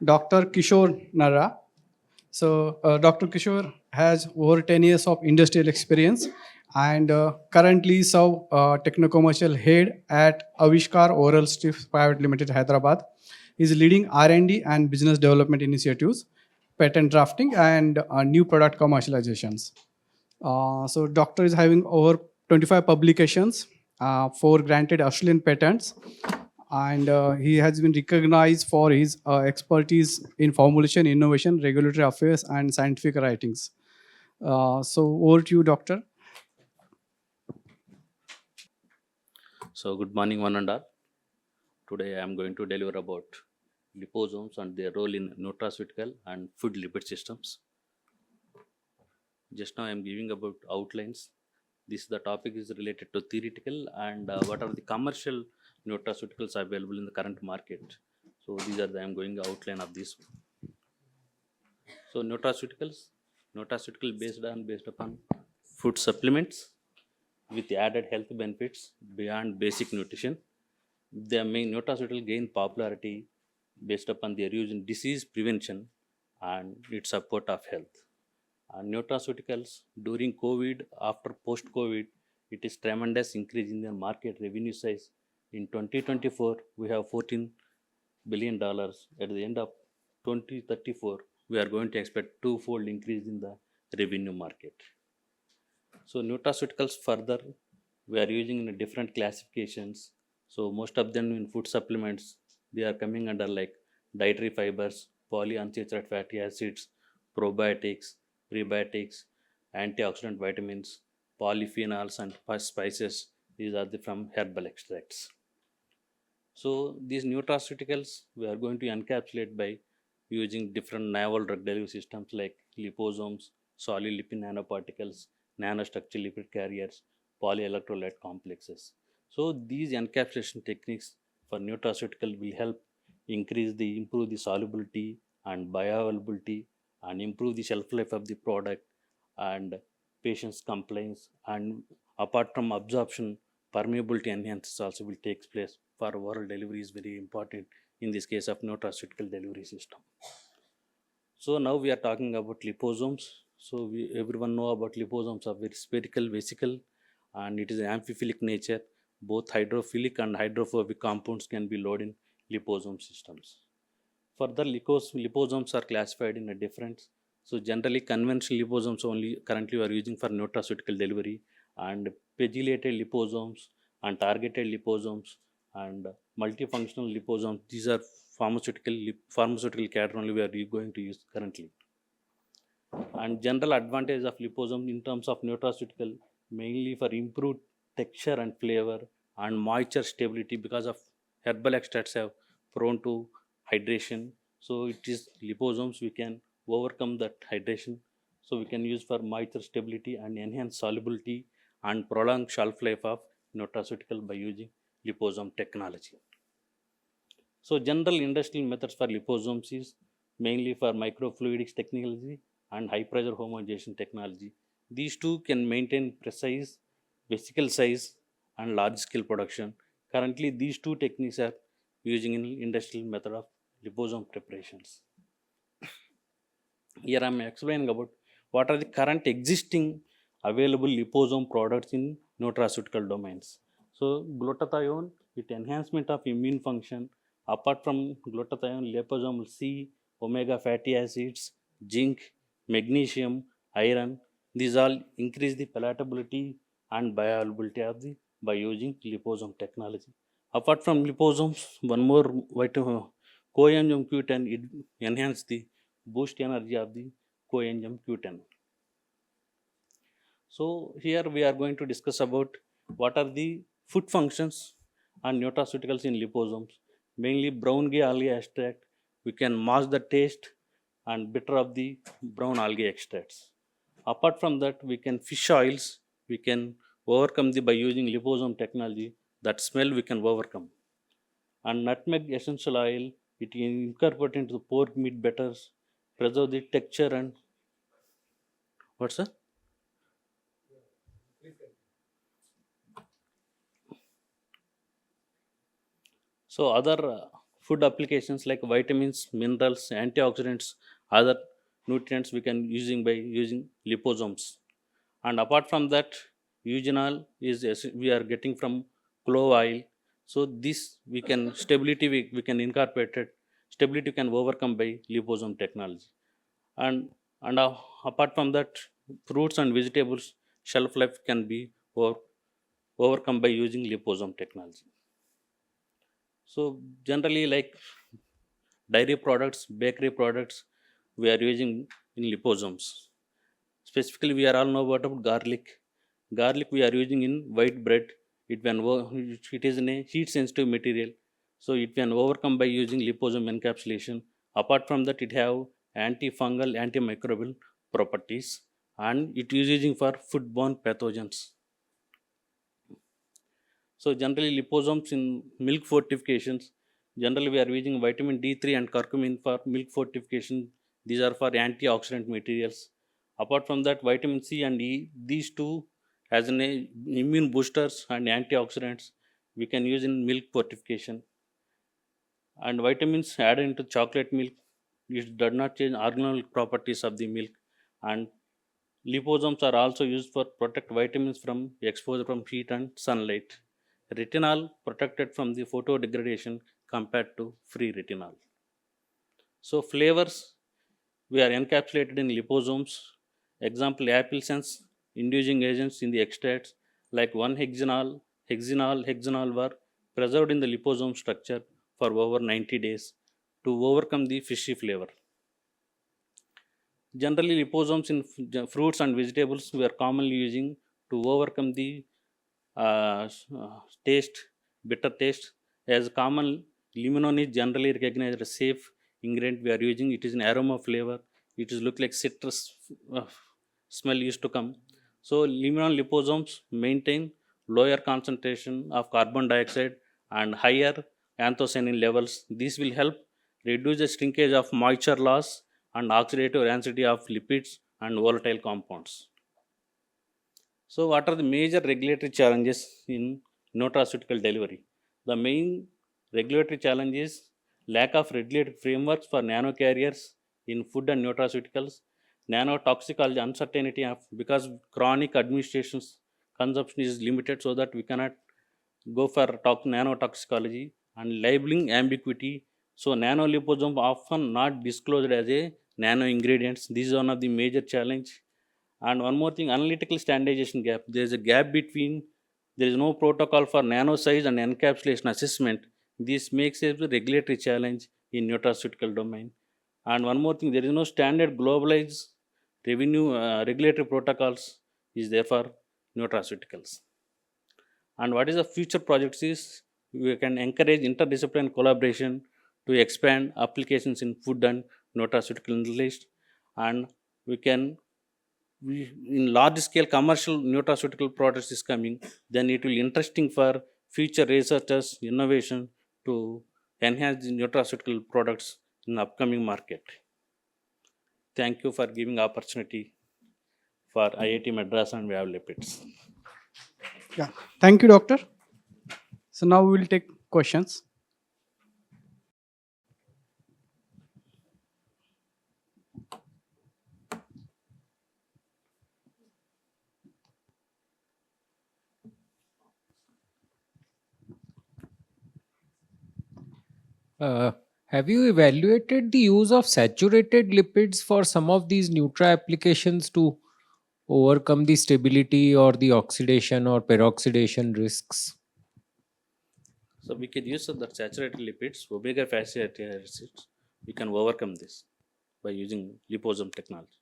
Dr. Kishor Narra. Dr. Kishore has over 10 years of industrial experience and currently serve techno-commercial head at Avishkar Oral Strips Pvt. Limited, Hyderabad. He's leading R&D and business development initiatives, patent drafting, and new product commercializations. Doctor is having over 25 publications, 4 granted Australian patents, and he has been recognized for his expertise in formulation, innovation, regulatory affairs, and scientific writings. Over to you, doctor. So, good morning, one and all. Today, I am going to deliver about liposomes and their role in nutraceutical and food lipid systems. Just now, I am giving about outlines. This the topic is related to theoretical and what are the commercial nutraceuticals available in the current market. So, these are the I am going outline of this. So, nutraceutical based upon food supplements with added health benefits beyond basic nutrition. The main nutraceutical gain popularity based upon their use in disease prevention and its support of health. And nutraceuticals during COVID, after post-COVID, it is tremendous increase in the market revenue size. In 2024, we have $14 billion. At the end of 2034, we are going to expect twofold increase in the revenue market. So nutraceuticals further, we are using in different classifications. So most of them in food supplements, they are coming under like dietary fibers, polyunsaturated fatty acids, probiotics, prebiotics, antioxidant vitamins, polyphenols, and spices. These are the from herbal extracts. So these nutraceuticals we are going to encapsulate by using different novel drug delivery systems like liposomes, solid lipid nanoparticles, nanostructured lipid carriers, polyelectrolyte complexes. So these encapsulation techniques for nutraceutical will help improve the solubility and bioavailability and improve the shelf life of the product and patient's compliance, and apart from absorption, permeability enhances also will take place for oral delivery is very important in this case of nutraceutical delivery system. So now we are talking about liposomes. So everyone know about liposomes are very spherical vesicle and it is amphiphilic nature. Both hydrophilic and hydrophobic compounds can be loaded in liposome systems. Further, liposomes are classified in a different. So generally, conventional liposomes only currently we are using for nutraceutical delivery, and pegylated liposomes and targeted liposomes and multifunctional liposomes. These are pharmaceutical category we are going to use currently. And general advantage of liposome in terms of nutraceutical mainly for improved texture and flavor and moisture stability because of herbal extracts have prone to hydration. So it is liposomes we can overcome that hydration, so we can use for moisture stability and enhance solubility and prolong shelf life of nutraceutical by using liposome technology. So general industrial methods for liposomes is mainly for microfluidics technology and high pressure homogenization technology. These two can maintain precise vesicle size and large scale production. Currently, these two techniques are using in industrial method of liposome preparations. Here I am explaining about what are the current existing available liposome products in nutraceutical domains. So glutathione with enhancement of immune function. Apart from glutathione, liposomal C, omega fatty acids, zinc, magnesium, iron. These all increase the palatability and bioavailability of the by using liposome technology. Apart from liposomes, one more vitamin coenzyme Q10 it enhance the boost energy of the coenzyme Q10. So here we are going to discuss about what are the food functions and nutraceuticals in liposomes. Mainly brown algae extract. We can mask the taste and bitter of the brown algae extracts. Apart from that, we can fish oils. We can overcome the by using liposome technology. That smell we can overcome. And nutmeg essential oil. It incorporate into the pork meat betters, preserve the texture and what's that? So other food applications like vitamins, minerals, antioxidants, other nutrients we can using by using liposomes. And apart from that, eugenol is we are getting from clove oil. So this we can stability we can incorporate it. Stability can overcome by liposome technology. And and apart from that, fruits and vegetables shelf life can be overcome by using liposome technology. So generally, like dairy products, bakery products, we are using in liposomes. Specifically, we are all know about garlic. Garlic we are using in white bread. It is in a heat sensitive material, so it can overcome by using liposome encapsulation. Apart from that, it have antifungal, antimicrobial properties, and it is using for foodborne pathogens. So generally liposomes in milk fortifications, generally we are using vitamin D3 and curcumin for milk fortification. These are for antioxidant materials. Apart from that, vitamin C and E, these two as an immune boosters and antioxidants we can use in milk fortification. And vitamins added into chocolate milk, it does not change organoleptic properties of the milk. And liposomes are also used for protect vitamins from exposure from heat and sunlight. Retinol protected from the photo degradation compared to free retinol. So flavors we are encapsulated in liposomes. Example apple sense inducing agents in the extracts like 1-hexanol, hexanol were preserved in the liposome structure for over 90 days to overcome the fishy flavor. Generally, liposomes in fruits and vegetables we are commonly using to overcome the taste, bitter taste. As common, limonene is generally recognized as a safe ingredient we are using. It is an aroma flavor. It is look like citrus uh, smell used to come. So, limonene liposomes maintain lower concentration of carbon dioxide and higher anthocyanin levels. This will help reduce the shrinkage of moisture loss and oxidative density of lipids and volatile compounds. So, what are the major regulatory challenges in nutraceutical delivery? The main regulatory challenge is lack of regulatory frameworks for nanocarriers in food and nutraceuticals, nanotoxicology uncertainty of because chronic administrations consumption is limited, so that we cannot go for nanotoxicology, and labeling ambiguity. So nanoliposome often not disclosed as a nano ingredients. This is one of the major challenge. And one more thing, analytical standardization gap. There is a gap between there is no protocol for nano size and encapsulation assessment. This makes a regulatory challenge in nutraceutical domain. And one more thing, there is no standard globalized revenue regulatory protocols is there for nutraceuticals. And what is the future projects is we can encourage interdisciplinary collaboration to expand applications in food and nutraceutical list. And we can in large scale commercial nutraceutical products is coming, then it will interesting for future researchers innovation to enhance the nutraceutical products in the upcoming market. Thank you for giving opportunity for IIT Madras and Lipids. Yeah. Thank you, doctor. So now we will take questions. Uh, have you evaluated the use of saturated lipids for some of these Nutra applications to overcome the stability or the oxidation or peroxidation risks? So we can use the saturated lipids, omega fatty acids. We can overcome this by using liposome technology.